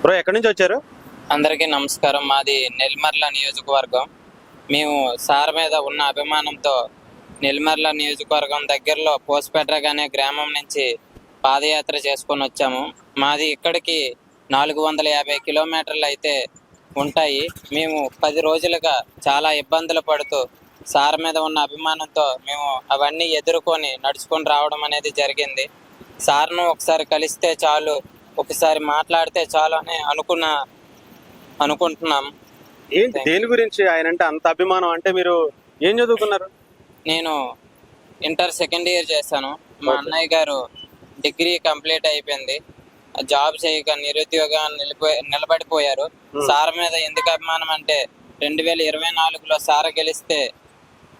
Bro ఎక్కడి నుంచి వచ్చారు? అందరికీ నమస్కారం. మాది నెల్లిమర్ల నియోజకవర్గం. మేము సార్ మీద ఉన్న అభిమానంతో నెల్లిమర్ల నియోజకవర్గం దగ్గరలో పోస్పేట అనే గ్రామం నుంచి పాదయాత్ర చేసుకొని వచ్చాము. మాది ఇక్కడికి 450 కిలోమీటర్లు అయితే ఉంటాయి. మేము 10 రోజులుగా చాలా ఇబ్బందులు పడుతూ సార్ మీద ఉన్న అభిమానంతో మేము అవన్నీ ఎదుర్కొని నడుచుకొని రావడం అనేది జరిగింది. సార్ను ఒకసారి కలిస్తే చాలు, ఒకసారి మాట్లాడితే చాలు అని అనుకుంటున్నాం. ఏంటి దేని గురించి ఆయన అంటే అంత అభిమానం? అంటే మీరు ఏం చదువుకున్నారు? నేను ఇంటర్ సెకండ్ ఇయర్ చేశాను. మా అన్నయ్య గారు డిగ్రీ కంప్లీట్ అయిపోయింది, జాబ్ చేయక నిరుద్యోగ నిలబడిపోయారు. సార్ మీద ఎందుకు అభిమానం అంటే 2024లో సార్ గెలిస్తే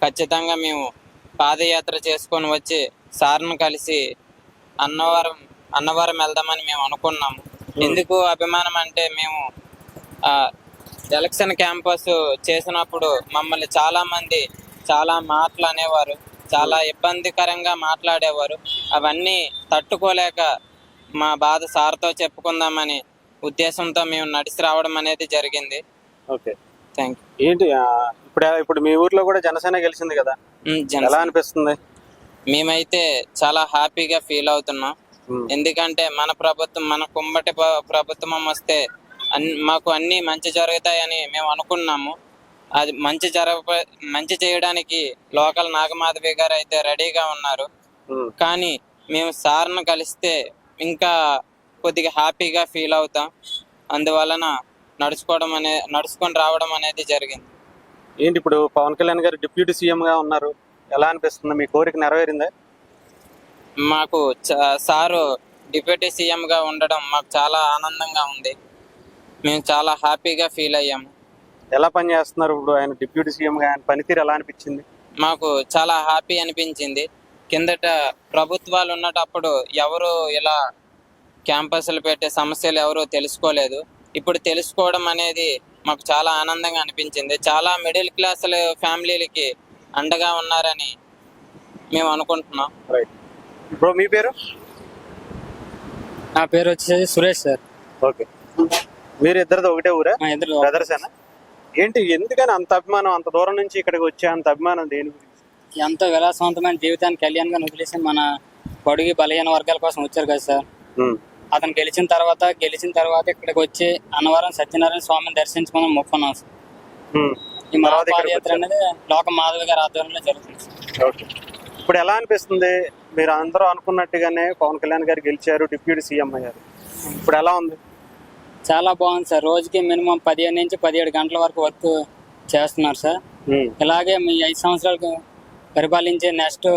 ఖచ్చితంగా మేము పాదయాత్ర చేసుకొని వచ్చి సార్ను కలిసి అన్నవరం వెళ్దామని మేము అనుకున్నాము. ఎందుకు అభిమానం అంటే మేము ఎలక్షన్ క్యాంపస్ చేసినప్పుడు మమ్మల్ని చాలా మంది చాలా మాటలు అనేవారు, చాలా ఇబ్బందికరంగా మాట్లాడేవారు. అవన్నీ తట్టుకోలేక మా బాధ సార్తో చెప్పుకుందామని ఉద్దేశంతో మేము నడిచి రావడం అనేది జరిగింది. Okay, thank you. ఏంటి ఇప్పుడు మీ ఊర్లో కూడా జనసేన గెలిచింది కదా, ఎలా అనిపిస్తుంది? మేమైతే చాలా హ్యాపీగా ఫీల్ అవుతున్నాం. ఎందుకంటే మన ప్రభుత్వం, మన కుంబటి ప్రభుత్వం వస్తే మాకు అన్ని మంచి జరుగుతాయని మేము అనుకున్నాము. అది మంచి చేయడానికి లోకల్ నాగమాధవి గారు అయితే రెడీగా ఉన్నారు. కానీ మేము సార్ను కలిస్తే ఇంకా కొద్దిగా హ్యాపీగా ఫీల్ అవుతాం. అందువలన నడుచుకొని రావడం అనేది జరిగింది. ఏంటి ఇప్పుడు పవన్ కళ్యాణ్ గారు డిప్యూటీ సీఎం గా ఉన్నారు, ఎలా అనిపిస్తుంది? మీ కోరిక నెరవేరిందా? మాకు సారు డిప్యూటీ సీఎంగా ఉండడం మాకు చాలా ఆనందంగా ఉంది. మేము చాలా హ్యాపీగా ఫీల్ అయ్యాము. ఎలా పని చేస్తున్నారు ఇప్పుడు ఆయన డిప్యూటీ సీఎం గా? ఆయన పనితీరు ఎలా అనిపించింది? మాకు చాలా హ్యాపీ అనిపించింది. కిందట ప్రభుత్వాలు ఉన్నటప్పుడు ఎవరు ఇలా క్యాంపస్లు పెట్టే సమస్యలు ఎవరు తెలుసుకోలేదు. ఇప్పుడు తెలుసుకోవడం అనేది మాకు చాలా ఆనందంగా అనిపించింది. చాలా మిడిల్ క్లాస్ ఫ్యామిలీలకి అండగా ఉన్నారని మేము అనుకుంటున్నాం. బ్రో మీ పేరు? నా పేరు వచ్చేసి సురేష్ సార్. ఓకే, మీరు ఇద్దరిది ఒకటే ఊరా? ఇద్దరు బ్రదర్సేనా? ఏంటి ఎందుకని అంత అభిమానం? అంత దూరం నుంచి ఇక్కడికి వచ్చే అంత అభిమానం దేని గురించి? ఎంతో విలాసవంతమైన జీవితాన్ని కళ్యాణ్ గారిని వదిలేసి మన బడుగు బలహీన వర్గాల కోసం వచ్చారు కదా సార్. అతను గెలిచిన తర్వాత ఇక్కడికి వచ్చి అన్నవరం సత్యనారాయణ స్వామిని దర్శించుకుని మొక్కున్నాం సార్. ఈ పాదయాత్ర అనేది లోక మాధవి గారి ఆధ్వర్యంలో జరుగుతుంది. ఓకే, ఇప్పుడు ఎలా అనిపిస్తుంది? మీరు అందరూ అనుకున్నట్టుగానే పవన్ కళ్యాణ్ గారు గెలిచారు, డిప్యూటీ సీఎం అయ్యారు. ఇప్పుడు ఎలా ఉంది? చాలా బాగుంది సార్. రోజుకి మినిమం 15 నుంచి 17 గంటల వరకు వర్క్ చేస్తున్నారు సార్. ఇలాగే మీ 5 సంవత్సరాలకు పరిపాలించే నెక్స్ట్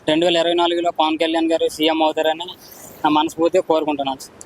2024లో పవన్ కళ్యాణ్ గారు సీఎం అవుతారని నా మనస్ఫూర్తిగా కోరుకుంటున్నాను సార్.